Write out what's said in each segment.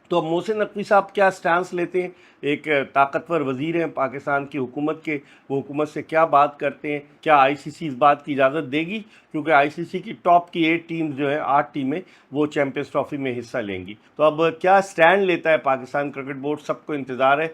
تو اب محسن نقوی صاحب کیا سٹانس لیتے ہیں؟ ایک طاقتور وزیر ہیں پاکستان کی حکومت کے، وہ حکومت سے کیا بات کرتے ہیں؟ کیا آئی سی سی اس بات کی اجازت دے گی؟ کیونکہ آئی سی سی کی ٹاپ کی 8 ٹیمز جو ہیں، 8 ٹیمیں وہ چیمپئنز ٹرافی میں حصہ لیں گی۔ تو اب کیا سٹینڈ لیتا ہے پاکستان کرکٹ بورڈ، سب کو انتظار ہے۔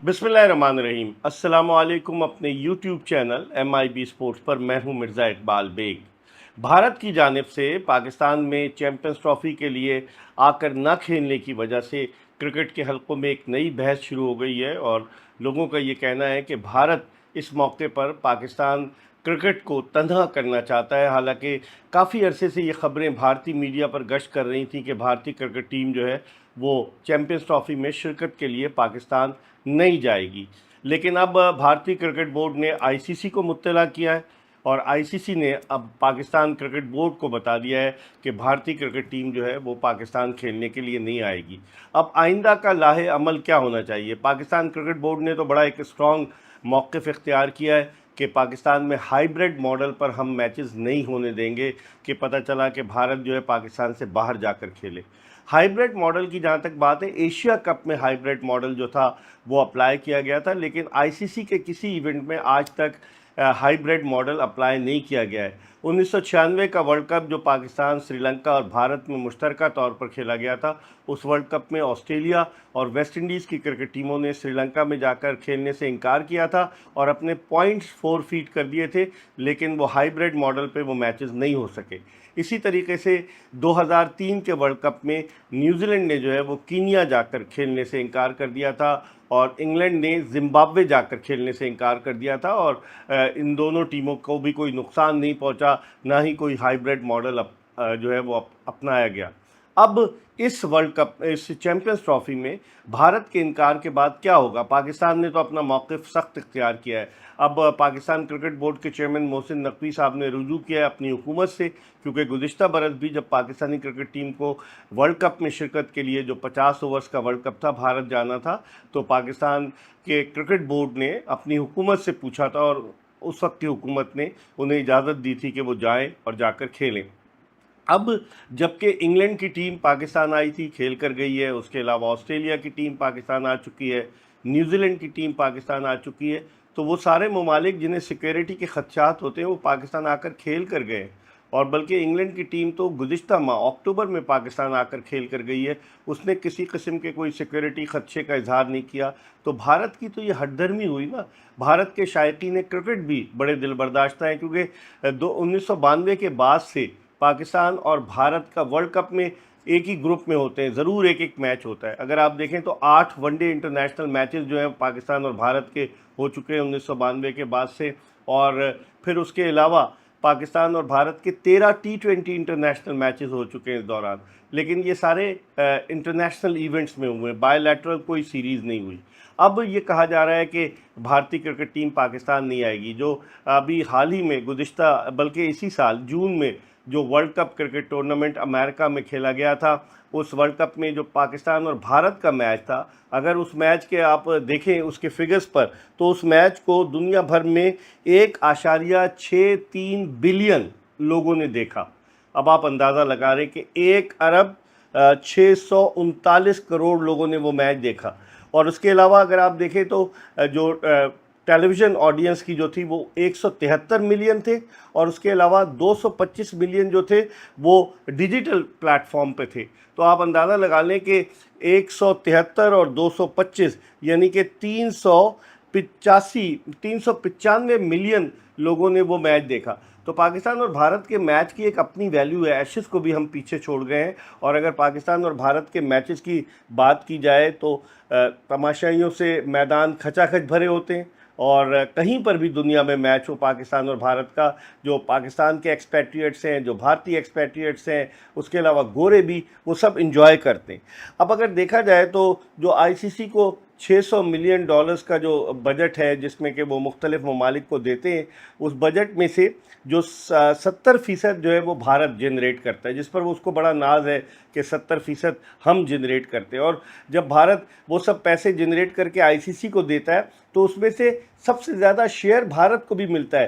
بسم اللہ الرحمن الرحیم، السلام علیکم۔ اپنے YouTube channel M I B sports پر میں ہوں مرزا اقبال بیگ۔ بھارت کی جانب سے پاکستان میں چیمپئنز ٹرافی کے لیے آ کر نہ کھیلنے کی وجہ سے کرکٹ کے حلقوں میں ایک نئی بحث شروع ہو گئی ہے، اور لوگوں کا یہ کہنا ہے کہ بھارت اس موقع پر پاکستان کرکٹ کو تنہا کرنا چاہتا ہے۔ حالانکہ کافی عرصے سے یہ خبریں بھارتی میڈیا پر گشت کر رہی تھیں کہ بھارتی کرکٹ ٹیم جو ہے وہ چیمپئنز ٹرافی میں شرکت کے لیے پاکستان نہیں جائے گی، لیکن اب بھارتی کرکٹ بورڈ نے آئی سی سی کو مطلع کیا ہے، اور آئی سی سی نے اب پاکستان کرکٹ بورڈ کو بتا دیا ہے کہ بھارتی کرکٹ ٹیم جو ہے وہ پاکستان کھیلنے کے لیے نہیں آئے گی۔ اب آئندہ کا لاہ عمل کیا ہونا چاہیے؟ پاکستان کرکٹ بورڈ نے تو بڑا ایک اسٹرانگ موقف اختیار کیا ہے کہ پاکستان میں ہائیبریڈ ماڈل پر ہم میچز نہیں ہونے دیں گے، کہ پتہ چلا کہ بھارت جو ہے پاکستان سے باہر جا کر کھیلے۔ ہائیبریڈ ماڈل کی جہاں تک بات ہے، ایشیا کپ میں ہائیبریڈ ماڈل جو تھا وہ اپلائی کیا گیا تھا، لیکن آئی سی سی کے کسی ایونٹ میں آج تک ہائیبریڈ ماڈل اپلائی نہیں کیا گیا ہے۔ 1996 کا ورلڈ کپ جو پاکستان، سری لنکا اور بھارت میں مشترکہ طور پر کھیلا گیا تھا، اس ورلڈ کپ میں آسٹریلیا اور ویسٹ انڈیز کی کرکٹ ٹیموں نے سری لنکا میں جا کر کھیلنے سے انکار کیا تھا اور اپنے پوائنٹس فورفیٹ کر دیے تھے، لیکن وہ ہائیبریڈ ماڈل پہ وہ میچز نہیں ہو سکے۔ اسی طریقے سے 2003 کے ورلڈ کپ میں نیوزی لینڈ نے جو ہے وہ کینیا جا کر کھیلنے سے انکار کر دیا تھا، اور انگلینڈ نے زمبابوے جا کر کھیلنے سے انکار کر دیا تھا، اور ان دونوں ٹیموں کو بھی کوئی نقصان نہیں پہنچا، نہ ہی کوئی ہائیبریڈ ماڈل جو ہے وہ اپنایا گیا۔ اب اس ورلڈ کپ، اس چیمپئنز ٹرافی میں بھارت کے انکار کے بعد کیا ہوگا؟ پاکستان نے تو اپنا موقف سخت اختیار کیا ہے۔ اب پاکستان کرکٹ بورڈ کے چیئرمین محسن نقوی صاحب نے رجوع کیا ہے اپنی حکومت سے، کیونکہ گزشتہ برس بھی جب پاکستانی کرکٹ ٹیم کو ورلڈ کپ میں شرکت کے لیے، جو 50 اوورز کا ورلڈ کپ تھا، بھارت جانا تھا، تو پاکستان کے کرکٹ بورڈ نے اپنی حکومت سے پوچھا تھا، اور اس وقت کی حکومت نے انہیں اجازت دی تھی کہ وہ جائیں اور جا کر کھیلیں۔ اب جبکہ انگلینڈ کی ٹیم پاکستان آئی تھی، کھیل کر گئی ہے، اس کے علاوہ آسٹریلیا کی ٹیم پاکستان آ چکی ہے، نیوزی لینڈ کی ٹیم پاکستان آ چکی ہے، تو وہ سارے ممالک جنہیں سیکیورٹی کے خدشات ہوتے ہیں وہ پاکستان آ کر کھیل کر گئے، اور بلکہ انگلینڈ کی ٹیم تو گزشتہ ماہ اکتوبر میں پاکستان آ کر کھیل کر گئی ہے، اس نے کسی قسم کے کوئی سیکیورٹی خدشے کا اظہار نہیں کیا۔ تو بھارت کی تو یہ ہٹ دھرمی ہوئی نا۔ بھارت کے شائقین کرکٹ بھی بڑے دل برداشتہ ہیں، کیونکہ 1992 کے بعد سے پاکستان اور بھارت کا ورلڈ کپ میں ایک ہی گروپ میں ہوتے ہیں، ضرور ایک ایک میچ ہوتا ہے۔ اگر آپ دیکھیں تو 8 ون ڈے انٹرنیشنل میچز جو ہیں پاکستان اور بھارت کے ہو چکے ہیں 1992 کے بعد سے، اور پھر اس کے علاوہ پاکستان اور بھارت کے 13 T20 انٹرنیشنل میچز ہو چکے ہیں اس دوران، لیکن یہ سارے انٹرنیشنل ایونٹس میں ہوئے ہیں، بائی لیٹرل کوئی سیریز نہیں ہوئی۔ اب یہ کہا جا رہا ہے کہ بھارتی کرکٹ ٹیم پاکستان نہیں آئے گی۔ جو ابھی حال ہی میں گزشتہ، بلکہ اسی سال جون میں جو ورلڈ کپ کرکٹ ٹورنامنٹ امریکہ میں کھیلا گیا تھا، اس ورلڈ کپ میں جو پاکستان اور بھارت کا میچ تھا، اگر اس میچ کے آپ دیکھیں اس کے فگرز پر، تو اس میچ کو دنیا بھر میں 1.63 بلین لوگوں نے دیکھا۔ اب آپ اندازہ لگا رہے کہ 1.639 کروڑ لوگوں نے وہ میچ دیکھا، اور اس کے علاوہ اگر آپ دیکھیں تو جو ٹیلی ویژن آڈینس کی جو تھی وہ 173 ملین تھے، اور اس کے علاوہ 225 ملین جو تھے وہ ڈیجیٹل پلیٹ فارم پہ تھے۔ تو آپ اندازہ لگا لیں کہ 173 اور 225 یعنی کہ 395 ملین لوگوں نے وہ میچ دیکھا۔ تو پاکستان اور بھارت کے میچ کی ایک اپنی ویلیو ہے، ایشز کو بھی ہم پیچھے چھوڑ گئے ہیں، اور اگر پاکستان اور بھارت کے میچز کی بات کی جائے تو تماشائیوں سے میدان کھچا کھچ بھرے ہوتے ہیں، اور کہیں پر بھی دنیا میں میچ ہو پاکستان اور بھارت کا، جو پاکستان کے ایکسپیٹریٹس ہیں، جو بھارتی ایکسپیٹریٹس ہیں، اس کے علاوہ گورے بھی، وہ سب انجوائے کرتے ہیں۔ اب اگر دیکھا جائے تو جو آئی سی سی کو $600 ملین کا جو بجٹ ہے، جس میں کہ وہ مختلف ممالک کو دیتے ہیں، اس بجٹ میں سے جو 70% جو ہے وہ بھارت جنریٹ کرتا ہے، جس پر اس کو بڑا ناز ہے کہ 70% ہم جنریٹ کرتے ہیں۔ اور جب بھارت وہ سب پیسے جنریٹ کر کے آئی سی سی کو دیتا ہے تو اس میں سے سب سے زیادہ شیئر بھارت کو بھی ملتا ہے،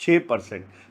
6%।